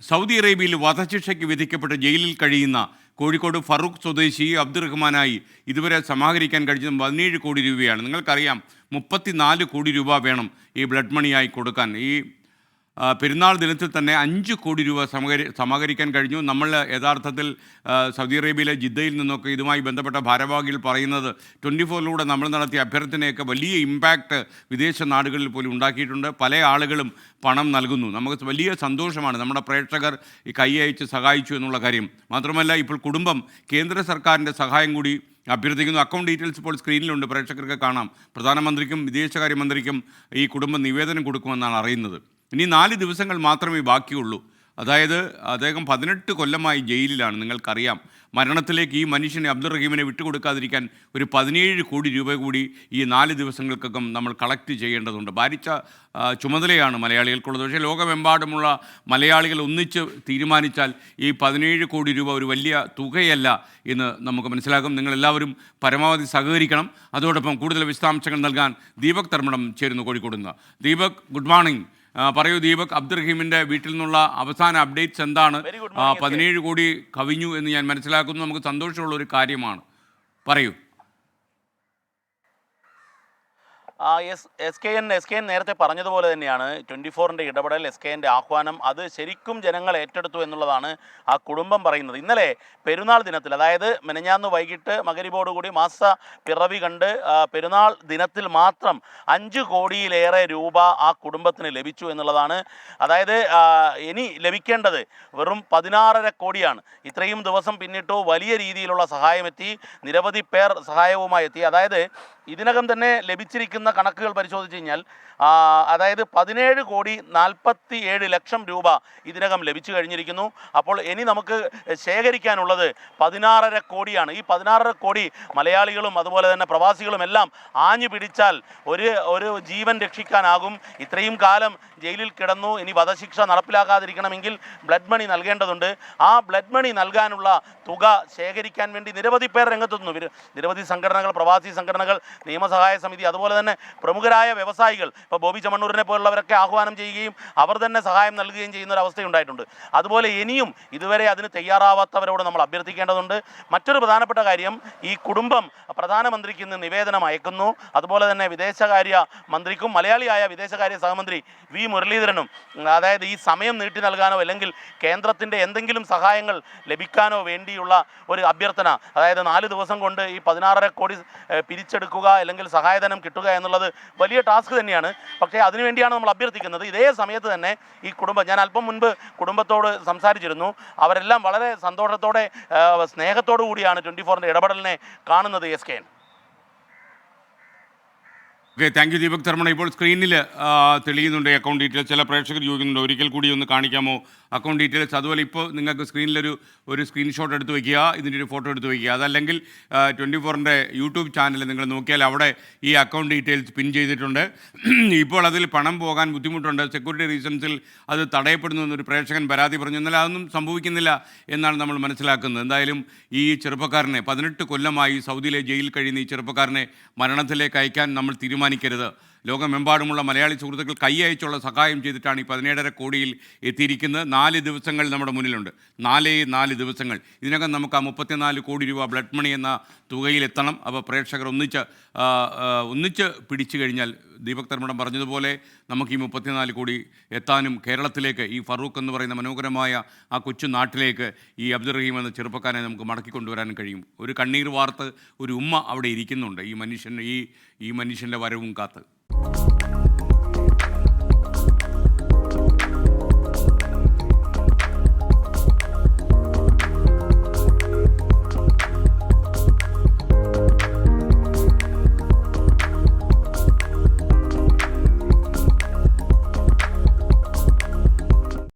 Saudi അറേബ്യയിൽ വധശിക്ഷയ്ക്ക് വിധിക്കപ്പെട്ട് ജയിലിൽ കഴിയുന്ന കോഴിക്കോട് ഫറൂഖ് സ്വദേശി അബ്ദുറഹ്മാനായി ഇതുവരെ സമാഹരിക്കാൻ കഴിഞ്ഞത് 17 കോടി രൂപയാണ്. നിങ്ങൾക്കറിയാം 34 കോടി രൂപ വേണം ഈ ബ്ലഡ് മണിയായി കൊടുക്കാൻ. ഈ പെരുന്നാൾ ദിനത്തിൽ തന്നെ 5 കോടി രൂപ സമാഹരിക്കാൻ കഴിഞ്ഞു. നമ്മൾ യഥാർത്ഥത്തിൽ സൗദി അറേബ്യയിലെ ജിദ്ദയിൽ നിന്നൊക്കെ ഇതുമായി ബന്ധപ്പെട്ട ഭാരവാഹികൾ പറയുന്നത് 24-ലൂടെ നമ്മൾ നടത്തിയ അഭ്യർത്ഥനയൊക്കെ വലിയ ഇമ്പാക്റ്റ് വിദേശ നാടുകളിൽ പോലും ഉണ്ടാക്കിയിട്ടുണ്ട്. പല ആളുകളും പണം നൽകുന്നു. നമുക്ക് വലിയ സന്തോഷമാണ് നമ്മുടെ പ്രേക്ഷകർ ഈ കൈ അയച്ച് സഹായിച്ചു എന്നുള്ള കാര്യം. മാത്രമല്ല ഇപ്പോൾ കുടുംബം കേന്ദ്ര സർക്കാരിൻ്റെ സഹായം കൂടി അഭ്യർത്ഥിക്കുന്നു. അക്കൗണ്ട് ഡീറ്റെയിൽസ് ഇപ്പോൾ സ്ക്രീനിലുണ്ട്, പ്രേക്ഷകർക്ക് കാണാം. പ്രധാനമന്ത്രിക്കും വിദേശകാര്യമന്ത്രിക്കും ഈ കുടുംബം നിവേദനം കൊടുക്കുമെന്നാണ് അറിയുന്നത്. ഇനി 4 ദിവസങ്ങൾ മാത്രമേ ബാക്കിയുള്ളൂ. അതായത് അദ്ദേഹം 18 കൊല്ലമായി ജയിലിലാണ്. നിങ്ങൾക്കറിയാം, മരണത്തിലേക്ക് ഈ മനുഷ്യനെ അബ്ദുറഹീമിനെ വിട്ടുകൊടുക്കാതിരിക്കാൻ ഒരു 17 കോടി രൂപ കൂടി ഈ 4 ദിവസങ്ങൾക്കകം നമ്മൾ കളക്ട് ചെയ്യേണ്ടതുണ്ട്. ഭാരിച്ച ചുമതലയാണ് മലയാളികൾക്കുള്ളത്. പക്ഷേ ലോകമെമ്പാടുമുള്ള മലയാളികൾ ഒന്നിച്ച് തീരുമാനിച്ചാൽ ഈ 17 കോടി രൂപ ഒരു വലിയ തുകയല്ല എന്ന് നമുക്ക് മനസ്സിലാകും. നിങ്ങളെല്ലാവരും പരമാവധി സഹകരിക്കണം. അതോടൊപ്പം കൂടുതൽ വിശദാംശങ്ങൾ നൽകാൻ ദീപക് തർമ്മടം ചേരുന്നു കോഴിക്കോട് നിന്ന്. Deepak, good morning. പറയൂ ദീപക്, അബ്ദുറഹീമിൻ്റെ വീട്ടിൽ നിന്നുള്ള അവസാന അപ്ഡേറ്റ്സ് എന്താണ്? 17 കോടി കവിഞ്ഞു എന്ന് ഞാൻ മനസ്സിലാക്കുന്നു. നമുക്ക് സന്തോഷമുള്ള ഒരു കാര്യമാണ്, പറയൂ. എസ് കെ എൻ നേരത്തെ പറഞ്ഞതുപോലെ തന്നെയാണ് 24-ൻ്റെ ഇടപെടൽ, എസ് കെ എൻ്റെ ആഹ്വാനം, അത് ശരിക്കും ജനങ്ങൾ ഏറ്റെടുത്തു എന്നുള്ളതാണ് ആ കുടുംബം പറയുന്നത്. ഇന്നലെ പെരുന്നാൾ ദിനത്തിൽ, അതായത് മെനഞ്ഞാന്ന് വൈകിട്ട് മകരിബോടുകൂടി മാസ പിറവി കണ്ട് പെരുന്നാൾ ദിനത്തിൽ മാത്രം 5 കോടിയിലേറെ രൂപ ആ കുടുംബത്തിന് ലഭിച്ചു എന്നുള്ളതാണ്. അതായത് ഇനി ലഭിക്കേണ്ടത് വെറും 16.5 കോടിയാണ്. ഇത്രയും ദിവസം പിന്നിട്ടു വലിയ രീതിയിലുള്ള സഹായമെത്തി, നിരവധി പേർ സഹായവുമായി എത്തി. അതായത് ഇതിനകം തന്നെ ലഭിച്ചിരിക്കുന്ന കണക്കുകൾ പരിശോധിച്ച് കഴിഞ്ഞാൽ അതായത് 17 കോടി 47 ലക്ഷം രൂപ ഇതിനകം ലഭിച്ചു കഴിഞ്ഞിരിക്കുന്നു. അപ്പോൾ ഇനി നമുക്ക് ശേഖരിക്കാനുള്ളത് 16.5 കോടിയാണ്. ഈ 16.5 കോടി മലയാളികളും അതുപോലെ തന്നെ പ്രവാസികളും എല്ലാം ആഞ്ഞു പിടിച്ചാൽ ഒരു ജീവൻ രക്ഷിക്കാനാകും. ഇത്രയും കാലം ജയിലിൽ കിടന്നു, ഇനി വധശിക്ഷ നടപ്പിലാക്കാതിരിക്കണമെങ്കിൽ ബ്ലഡ് മണി നൽകേണ്ടതുണ്ട്. ആ ബ്ലഡ് മണി നൽകാനുള്ള തുക ശേഖരിക്കാൻ വേണ്ടി നിരവധി പേർ രംഗത്തെത്തുന്നു. നിരവധി സംഘടനകൾ, പ്രവാസി സംഘടനകൾ, നിയമസഹായ സമിതി, അതുപോലെ തന്നെ പ്രമുഖരായ വ്യവസായികൾ, ഇപ്പോൾ ബോബി ചമ്മണ്ണൂരിനെ പോലുള്ളവരൊക്കെ ആഹ്വാനം ചെയ്യുകയും അവർ തന്നെ സഹായം നൽകുകയും ചെയ്യുന്ന ഒരു അവസ്ഥയുണ്ടായിട്ടുണ്ട്. അതുപോലെ ഇനിയും ഇതുവരെ അതിന് തയ്യാറാവാത്തവരോട് നമ്മൾ അഭ്യർത്ഥിക്കേണ്ടതുണ്ട്. മറ്റൊരു പ്രധാനപ്പെട്ട കാര്യം, ഈ കുടുംബം പ്രധാനമന്ത്രിക്ക് ഇന്ന് നിവേദനം അയക്കുന്നു. അതുപോലെ തന്നെ വിദേശകാര്യ മന്ത്രിക്കും മലയാളിയായ വിദേശകാര്യ സഹമന്ത്രി വി മുരളീധരനും, അതായത് ഈ സമയം നീട്ടി നൽകാനോ അല്ലെങ്കിൽ കേന്ദ്രത്തിൻ്റെ എന്തെങ്കിലും സഹായങ്ങൾ ലഭിക്കാനോ വേണ്ടിയുള്ള ഒരു അഭ്യർത്ഥന. അതായത് 4 ദിവസം കൊണ്ട് ഈ 16.5 കോടി പിരിച്ചെടുക്കുക അല്ലെങ്കിൽ സഹായധനം കിട്ടുക എന്നുള്ളത് വലിയ ടാസ്ക് തന്നെയാണ്. പക്ഷേ അതിനുവേണ്ടിയാണ് നമ്മൾ അഭ്യർത്ഥിക്കുന്നത്. ഇതേ സമയത്ത് തന്നെ ഈ കുടുംബം, ഞാൻ അല്പം മുൻപ് കുടുംബത്തോട് സംസാരിച്ചിരുന്നു, അവരെല്ലാം വളരെ സന്തോഷത്തോടെ സ്നേഹത്തോടു കൂടിയാണ് 24-ൻ്റെ ഇടപെടലിനെ കാണുന്നത്. S K N. Okay, thank you Deepak Tharmana. ഇപ്പോൾ സ്ക്രീനിൽ തെളിയുന്നുണ്ട് അക്കൗണ്ട് ഡീറ്റെയിൽസ്. ചില പ്രേക്ഷകർ ചോദിക്കുന്നുണ്ട്, ഒരിക്കൽ കൂടി ഒന്ന് കാണിക്കാമോ അക്കൗണ്ട് ഡീറ്റെയിൽസ്? അതുപോലെ ഇപ്പോൾ നിങ്ങൾക്ക് സ്ക്രീനിലൊരു സ്ക്രീൻഷോട്ട് എടുത്ത് വയ്ക്കുക, ഇതിൻ്റെ ഒരു ഫോട്ടോ എടുത്ത് വയ്ക്കുക. അതല്ലെങ്കിൽ 24-ൻ്റെ യൂട്യൂബ് ചാനൽ നിങ്ങൾ നോക്കിയാൽ അവിടെ ഈ അക്കൗണ്ട് ഡീറ്റെയിൽസ് പിൻ ചെയ്തിട്ടുണ്ട്. ഇപ്പോൾ അതിൽ പണം പോകാൻ ബുദ്ധിമുട്ടുണ്ട്, സെക്യൂരിറ്റി റീസൺസിൽ അത് തടയപ്പെടുന്നു എന്നൊരു പ്രേക്ഷകൻ പരാതി പറഞ്ഞു. എന്നാൽ അതൊന്നും സംഭവിക്കുന്നില്ല എന്നാണ് നമ്മൾ മനസ്സിലാക്കുന്നത്. എന്തായാലും ഈ ചെറുപ്പക്കാരനെ 18 കൊല്ലമായി സൗദിയിലെ ജയിലിൽ കഴിയുന്ന ഈ ചെറുപ്പക്കാരനെ മരണത്തിലേക്ക് അയക്കാൻ നമ്മൾ തീരുമാനിക്കരുത്. ലോകമെമ്പാടുമുള്ള മലയാളി സുഹൃത്തുക്കൾ കൈ അയച്ചുള്ള സഹായം ചെയ്തിട്ടാണ് ഈ 17.5 കോടിയിൽ എത്തിയിരിക്കുന്നത്. 4 ദിവസങ്ങൾ നമ്മുടെ മുന്നിലുണ്ട്, 4 ദിവസങ്ങൾ. ഇതിനകം നമുക്ക് ആ 34 കോടി രൂപ ബ്ലഡ് മണി എന്ന തുകയിലെത്തണം. അപ്പോൾ പ്രേക്ഷകർ ഒന്നിച്ച് പിടിച്ചു കഴിഞ്ഞാൽ ദീപക് തർമ്മടം പറഞ്ഞതുപോലെ നമുക്ക് ഈ 34 കോടി എത്താനും കേരളത്തിലേക്ക്, ഈ ഫറൂഖ് എന്ന് പറയുന്ന മനോഹരമായ ആ കൊച്ചു നാട്ടിലേക്ക് ഈ അബ്ദുറഹീം എന്ന ചെറുപ്പക്കാരനെ നമുക്ക് മടക്കി കൊണ്ടുവരാനും കഴിയും. ഒരു കണ്ണീർ വാർത്ത് ഒരു ഉമ്മ അവിടെ ഇരിക്കുന്നുണ്ട് ഈ മനുഷ്യൻ്റെ വരവും കാത്ത്.